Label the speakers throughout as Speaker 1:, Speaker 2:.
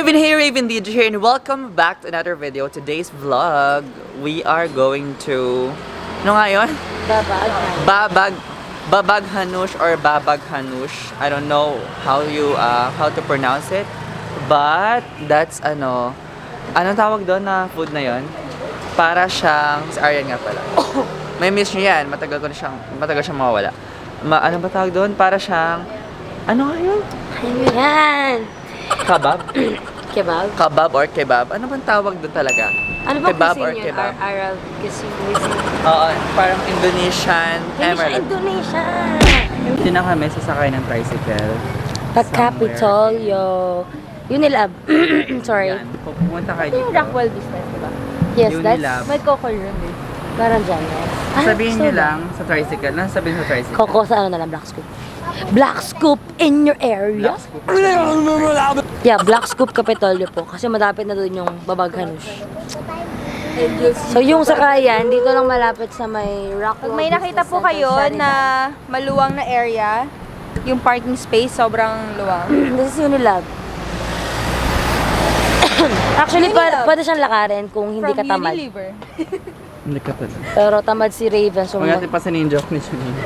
Speaker 1: Raven here, Raven DJ here, and welcome back to another video. Today's vlog, we are going to... Ano nga yun? Babaghanoosh or babaghanoosh. I don't know how to pronounce it. But, that's anong tawag doon na food na yon? Para siyang... Si Aryan nga pala. May miss nyo yan. Matagal siyang mawawala. Ano ba tawag doon? Para siyang... Ano nga yun?
Speaker 2: Ano yan?
Speaker 1: Kabab?
Speaker 2: Kebab?
Speaker 1: Kabab or kebab? Ano bang tawag doon talaga?
Speaker 2: Ano ba
Speaker 1: kebab
Speaker 2: cuisine
Speaker 1: or kebab?
Speaker 2: Arab cuisine.
Speaker 1: Oo, parang Indonesian.
Speaker 2: Indonesian!
Speaker 1: Hindi na kami sasakay ng tricycle.
Speaker 2: Kapitolyo. Unilab. Sorry.
Speaker 1: Yan, pupunta kayo dito.
Speaker 3: Yung Rockwell business, diba?
Speaker 2: Yes,
Speaker 1: Unilab.
Speaker 2: that's...
Speaker 3: May coco room eh.
Speaker 2: Parang dyan.
Speaker 1: Sabihin nyo lang sa tricycle. Ano sabihin sa tricycle?
Speaker 2: Coco sa ano na lang, Black Scoop. Black Scoop in your area. Yeah, Black Scoop Kapitolyo po. Kasi malapit na doon yung babaghanoosh. So yung sakayan, dito lang malapit sa may Rockwell.
Speaker 3: Pag may nakita po kayo na maluwang na area, yung parking space sobrang luwang.
Speaker 2: This is Unilab. Actually, pwede siyang lakarin kung hindi ka tamad.
Speaker 3: Unilever.
Speaker 1: Hindi ka pala.
Speaker 2: Pero tamad si Raven. So
Speaker 1: Huwag natin pasanin yung joke ni Junie.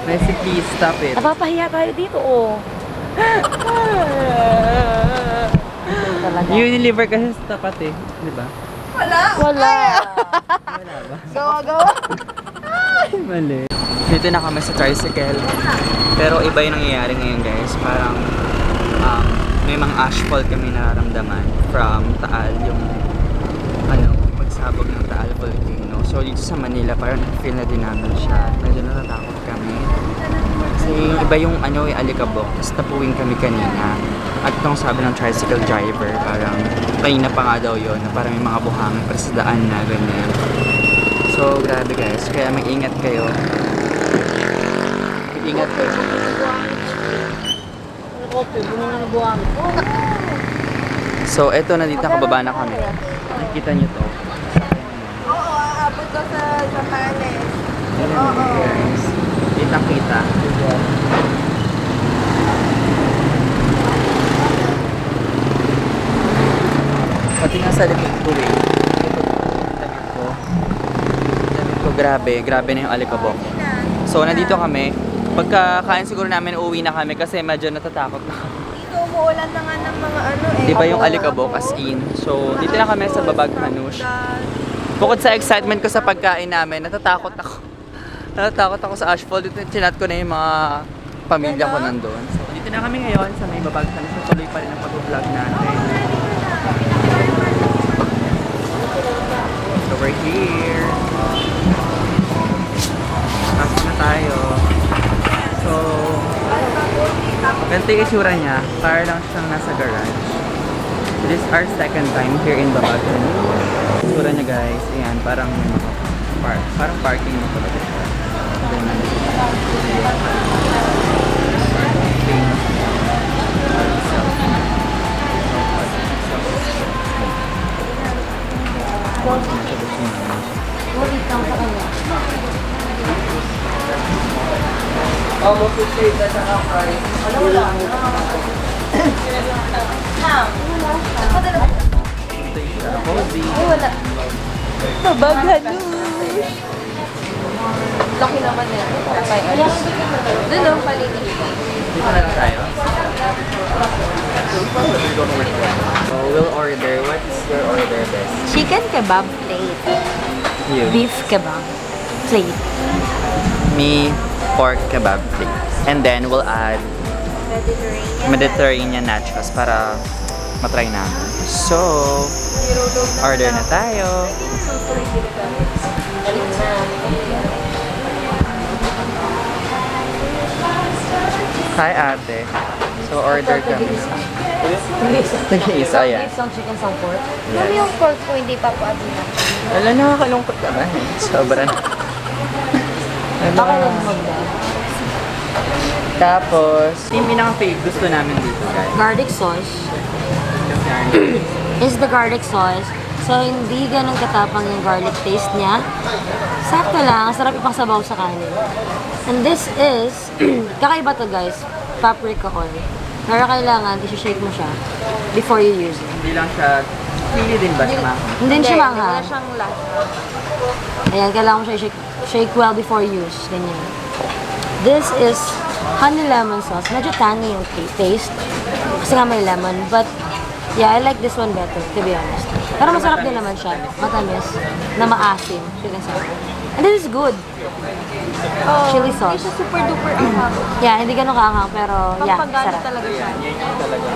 Speaker 1: Messi, please stop it.
Speaker 2: napapahiya tayo dito, oh.
Speaker 1: Unilever kasi sa tapat eh. Di ba?
Speaker 2: Wala.
Speaker 1: Wala ba?
Speaker 3: Gawa-gawa.
Speaker 1: Mali. Dito na kami sa tricycle. Pero iba yung nangyayari ngayon guys. Parang may mga ashfall kami nararamdaman from Taal. Yung pagsabog ng Taal Volcano. So dito sa Manila parang feel na din namin siya. Medyo natatakot kami. Kasi iba yung alikabok. Tapos tapuwing kami kanina. At itong sabi ng tricycle driver, parang kanina pa nga daw yun, na parang may mga buhangin para sa daan na ganyan. So grabe guys, kaya mag-ingat kayo. Mag-ingat kayo. So eto, nandito nakababa na kami. Nakikita nyo to.
Speaker 3: Oo, aabot ko sa Japanes.
Speaker 1: Guys, kita-kita. Pati nga sa likod ko eh. Damit ko, grabe na yung alikabok. So nandito kami. Pagkakain siguro namin, uuwi na kami kasi medyo natatakot na.
Speaker 3: Dito umuulan na nga ng mga
Speaker 1: Di ba yung alikabok as in? So dito na kami sa babaghanoosh. Bukod sa excitement ko sa pagkain namin, natatakot ako. Natatakot ako sa ashfall. Dito chinat ko na yung mga pamilya ko nandun. So dito na kami ngayon sa may babaghanoosh. So tuloy pa rin ang pag-vlog natin. So we're here. Pasok na tayo. So, ganito yung itsura niya. Para lang siyang nasa garage. This is our second time here in Babaghanoosh. Itsura niya guys. Ayan, parang may mga parang parking mo talaga siya. Almost the same as ang price. Wala. Hobbies.
Speaker 3: Ay, wala. Babaghanoosh. Laki naman yan. Doon lang palitin.
Speaker 1: Dito na lang tayo. So, we'll order. What's your order best?
Speaker 3: Chicken kebab plate.
Speaker 1: You.
Speaker 2: Beef kebab plate.
Speaker 1: Me, pork kebab plate. And then, we'll add Mediterranean nachos para matry namin. So, order na tayo. Hi ate. So, order kami. Nag-iisa, yan.
Speaker 2: Isang chicken, isang pork.
Speaker 3: Ano yung pork ko hindi pa po abina?
Speaker 1: Wala, nakakalungkot naman. Sobra na.
Speaker 2: Baka lang mag-dab.
Speaker 1: Tapos, yung pinaka-fave gusto namin dito, guys.
Speaker 2: Garlic sauce. Is the garlic sauce. So, hindi ganun katapang yung garlic taste niya. Sakto lang. Sarap ipang sabaw sa kanin. And this is, kakaiba to guys, paprika oil. Pero kailangan, isi-shake mo siya before you use it.
Speaker 1: Hindi lang siya, hindi din ba siya ma?
Speaker 2: Hindi siya
Speaker 3: Wala
Speaker 2: manghang.
Speaker 3: siyang lasa.
Speaker 2: Ayan, kailangan mo siya shake well before use. Ganyan. This is honey lemon sauce. Medyo tangy yung taste. Kasi nga may lemon. But, yeah, I like this one better, to be honest. Pero masarap din naman siya. Matamis. Na maasim. Chili sauce. And this is good.
Speaker 3: Oh,
Speaker 2: Chili sauce.
Speaker 3: Hindi siya super duper anghang.
Speaker 2: Yeah, hindi ganun kaanghang, pero yeah,
Speaker 3: Pampagana
Speaker 2: sarap.
Speaker 3: talaga siya.
Speaker 1: Yan yung talaga.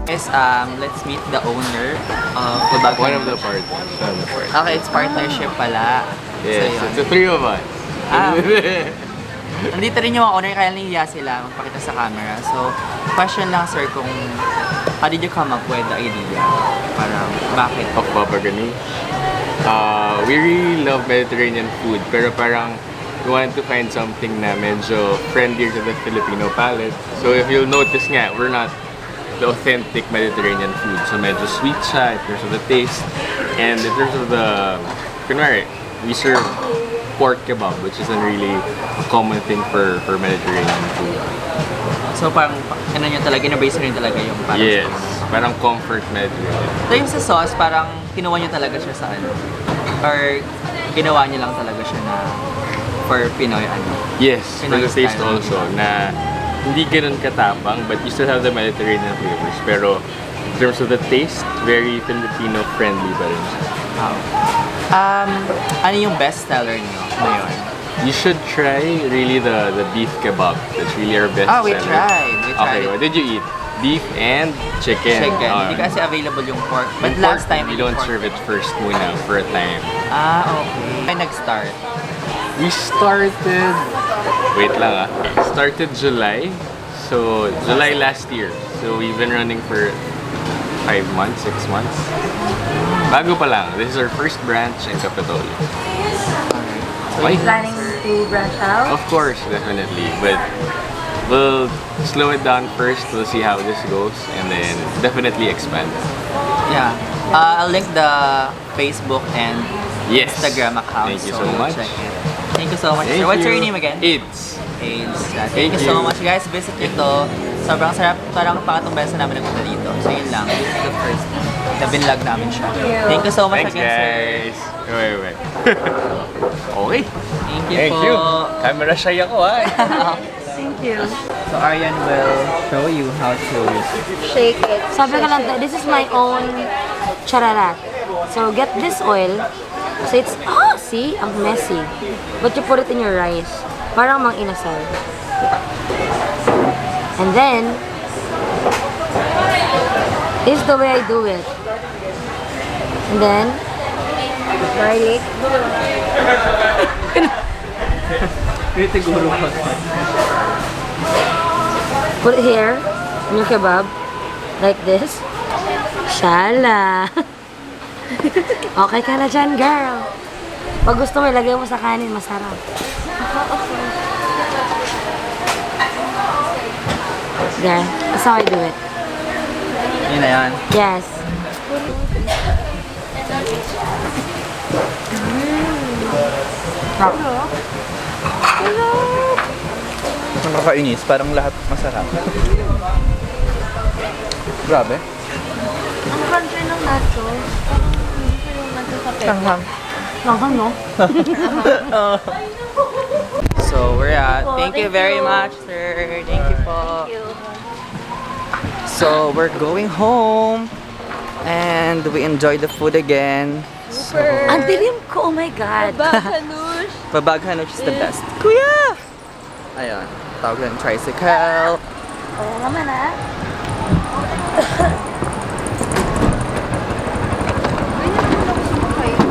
Speaker 1: Guys, let's meet the owner of BABAGHANOOSH.
Speaker 4: One of the parts.
Speaker 1: Okay, it's partnership pala.
Speaker 4: Yes,
Speaker 1: So, yun.
Speaker 4: it's the three of us.
Speaker 1: Nandito rin yung mga owner, kaya nahihiya sila magpakita sa camera. So, question lang sir kung how did you come up with the idea? Parang, bakit?
Speaker 4: Of BABAGHANOOSH. We really love Mediterranean food, pero parang we wanted to find something na medyo friendlier to the Filipino palate. So if you'll notice nga, we're not the authentic Mediterranean food. So medyo sweet siya in terms of the taste. And in terms of the, kunwari, we serve pork kebab, which isn't really a common thing for Mediterranean food.
Speaker 1: So, parang, ano nyo talaga, inabase rin talaga yung parang
Speaker 4: Yes, parang comfort Mediterranean.
Speaker 1: So, yung sa sauce, parang kinuha nyo talaga siya sa ano? Or ginawa nyo lang talaga siya na for Pinoy ano?
Speaker 4: Yes, for
Speaker 1: Pinoy
Speaker 4: the taste
Speaker 1: style.
Speaker 4: also, na hindi ganun katapang, but you still have the Mediterranean flavors. Pero in terms of the taste, very Filipino-friendly pa rin siya.
Speaker 1: Wow. Ano yung best seller nyo ngayon?
Speaker 4: You should try really the beef kebab. That's really our best
Speaker 1: Ah, we
Speaker 4: seller.
Speaker 1: tried. We tried
Speaker 4: Okay,
Speaker 1: it.
Speaker 4: what did you eat? Beef and chicken.
Speaker 1: Chicken.
Speaker 4: Ah,
Speaker 1: Hindi kasi available yung pork. But
Speaker 4: yung
Speaker 1: last
Speaker 4: pork,
Speaker 1: time,
Speaker 4: we
Speaker 1: yung
Speaker 4: don't
Speaker 1: pork.
Speaker 4: serve it first muna for a time.
Speaker 1: Ah, okay. Ay, nag-start.
Speaker 4: We started, wait lang started July. So, July last year. So, we've been running for 5 months, 6 months. Bago pa lang. This is our first branch in Kapitolyo.
Speaker 1: So,
Speaker 4: Ay.
Speaker 2: Planning to branch out?
Speaker 4: Of course, definitely. But we'll slow it down first. We'll see how this goes. And then definitely expand.
Speaker 1: Yeah. I'll link the Facebook and
Speaker 4: Yes.
Speaker 1: Instagram account.
Speaker 4: Thank you so much.
Speaker 1: Check it. Thank you so much.
Speaker 4: Thank
Speaker 1: sir. What's your
Speaker 4: you.
Speaker 1: name again?
Speaker 4: It's.
Speaker 1: AIDS. Thank
Speaker 4: Thank
Speaker 1: you so
Speaker 4: you.
Speaker 1: much guys. Visit nyo to. Sobrang sarap. Parang pangatong beses na namin nagpunta dito. So yun lang. This is the first na binlog namin siya. Thank you so much
Speaker 4: Thanks,
Speaker 1: again, sir.
Speaker 4: guys. Wait. Okay.
Speaker 1: Thank you
Speaker 4: Thank
Speaker 1: po.
Speaker 4: you. Camera shy ako,
Speaker 2: Thank you.
Speaker 1: So Aryan will show you how to
Speaker 3: Shake it.
Speaker 2: Sabi ko lang, this is my own chararat. So get this oil. So it's, see? Ang messy. But you put it in your rice. Parang mang inasal. And then, this is the way I do it. And then, garlic. Put it here in your kebab. Like this. Shala. Okay ka na dyan, girl. Pag gusto mo, ilagay mo sa kanin, masarap. There. That's how I do it.
Speaker 1: yun na yan.
Speaker 2: Yes.
Speaker 1: Nakakainis, parang lahat masarap. Grabe.
Speaker 2: Ang crunchy ng nachos. Gusto yung nachos sa pepper.
Speaker 1: Tanghang.
Speaker 2: Langhang, no?
Speaker 1: So, we're at.
Speaker 2: po,
Speaker 1: Thank you
Speaker 2: thank
Speaker 1: very
Speaker 2: you.
Speaker 1: much, sir. Thank you po.
Speaker 2: Thank you.
Speaker 1: So, we're going home. And we enjoy the food again.
Speaker 3: Super.
Speaker 2: Ang dilim ko, oh my God.
Speaker 3: Babaghanoosh.
Speaker 1: Babaghanoosh is the best. Kuya! Ayun. Tawag lang tricycle.
Speaker 2: Oo naman, ah.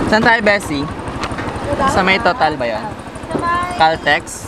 Speaker 1: Saan tayo, Bessie? Sa may total ba yan? Caltex?